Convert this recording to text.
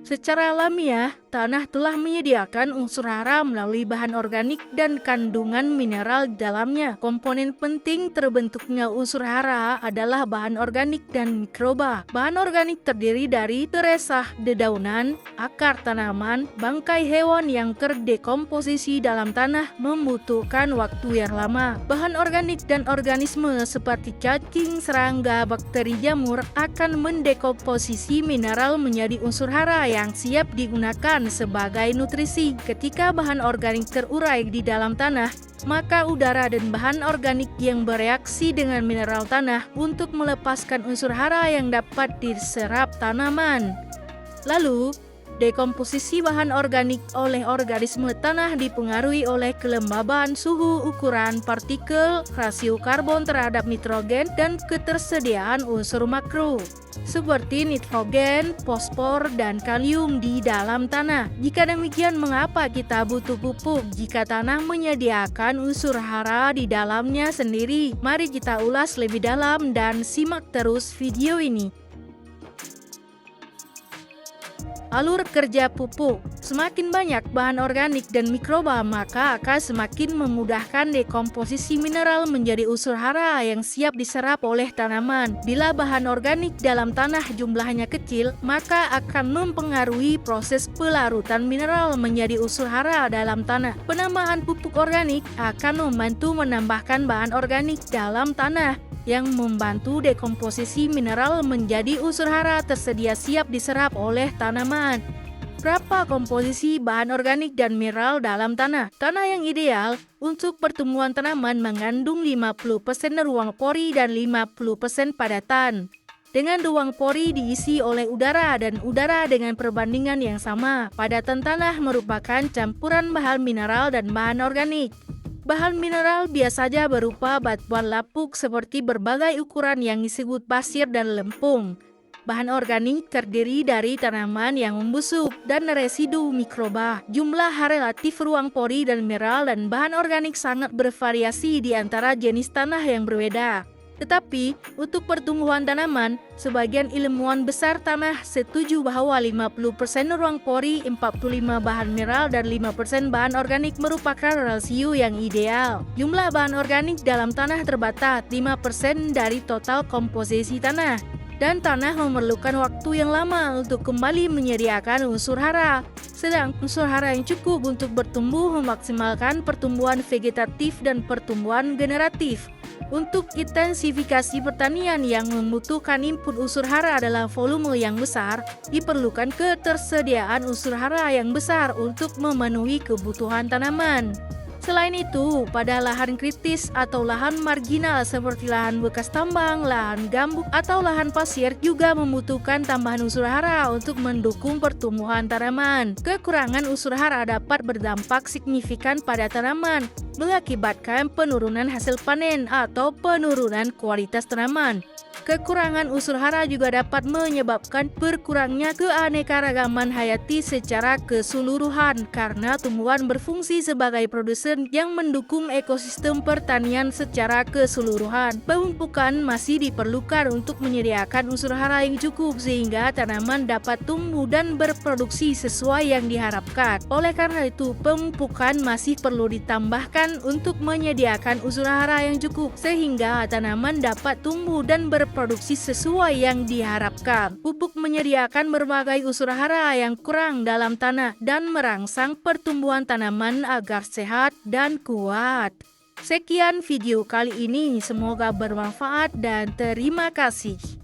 Secara alamiah, tanah telah menyediakan unsur hara melalui bahan organik dan kandungan mineral di dalamnya. Komponen penting terbentuknya unsur hara adalah bahan organik dan mikroba. Bahan organik terdiri dari teresah dedaunan, akar tanaman, bangkai hewan yang terdekomposisi dalam tanah membutuhkan waktu yang lama. Bahan organik dan organisme seperti cacing, serangga, bakteri, jamur akan mendekomposisi mineral menjadi unsur hara yang siap digunakan sebagai nutrisi. Ketika bahan organik terurai di dalam tanah, maka udara dan bahan organik yang bereaksi dengan mineral tanah untuk melepaskan unsur hara yang dapat diserap tanaman. Lalu, dekomposisi bahan organik oleh organisme tanah dipengaruhi oleh kelembaban, suhu, ukuran partikel, rasio karbon terhadap nitrogen, dan ketersediaan unsur makro seperti nitrogen, fosfor, dan kalium di dalam tanah. Jika demikian, mengapa kita butuh pupuk jika tanah menyediakan unsur hara di dalamnya sendiri? Mari kita ulas lebih dalam dan simak terus video ini. Alur kerja pupuk. Semakin banyak bahan organik dan mikroba, maka akan semakin memudahkan dekomposisi mineral menjadi unsur hara yang siap diserap oleh tanaman. Bila bahan organik dalam tanah jumlahnya kecil, maka akan mempengaruhi proses pelarutan mineral menjadi unsur hara dalam tanah. Penambahan pupuk organik akan membantu menambahkan bahan organik dalam tanah yang membantu dekomposisi mineral menjadi unsur hara tersedia siap diserap oleh tanaman. Berapa komposisi bahan organik dan mineral dalam tanah? Tanah yang ideal untuk pertumbuhan tanaman mengandung 50% ruang pori dan 50% padatan. Dengan ruang pori diisi oleh udara dan udara dengan perbandingan yang sama. Padatan tanah merupakan campuran bahan mineral dan bahan organik. Bahan mineral biasanya berupa batuan lapuk seperti berbagai ukuran yang disebut pasir dan lempung. Bahan organik terdiri dari tanaman yang membusuk dan residu mikroba. Jumlah relatif ruang pori dan mineral dan bahan organik sangat bervariasi di antara jenis tanah yang berbeda. Tetapi, untuk pertumbuhan tanaman, sebagian ilmuwan besar tanah setuju bahwa 50% ruang pori, 45% bahan mineral, dan 5% bahan organik merupakan rasio yang ideal. Jumlah bahan organik dalam tanah terbatas 5% dari total komposisi tanah. Dan tanah memerlukan waktu yang lama untuk kembali menyediakan unsur hara. Sedang unsur hara yang cukup untuk bertumbuh memaksimalkan pertumbuhan vegetatif dan pertumbuhan generatif. Untuk intensifikasi pertanian yang membutuhkan input unsur hara dalam volume yang besar, diperlukan ketersediaan unsur hara yang besar untuk memenuhi kebutuhan tanaman. Selain itu, pada lahan kritis atau lahan marginal seperti lahan bekas tambang, lahan gambut, atau lahan pasir juga membutuhkan tambahan unsur hara untuk mendukung pertumbuhan tanaman. Kekurangan unsur hara dapat berdampak signifikan pada tanaman, mengakibatkan penurunan hasil panen atau penurunan kualitas tanaman. Kekurangan unsur hara juga dapat menyebabkan berkurangnya keanekaragaman hayati secara keseluruhan karena tumbuhan berfungsi sebagai produsen yang mendukung ekosistem pertanian secara keseluruhan. Pemupukan masih diperlukan untuk menyediakan unsur hara yang cukup sehingga tanaman dapat tumbuh dan berproduksi sesuai yang diharapkan. Oleh karena itu, pemupukan masih perlu ditambahkan untuk menyediakan unsur hara yang cukup sehingga tanaman dapat tumbuh dan berproduksi sesuai yang diharapkan. Pupuk menyediakan berbagai unsur hara yang kurang dalam tanah dan merangsang pertumbuhan tanaman agar sehat dan kuat. Sekian video kali ini, semoga bermanfaat dan terima kasih.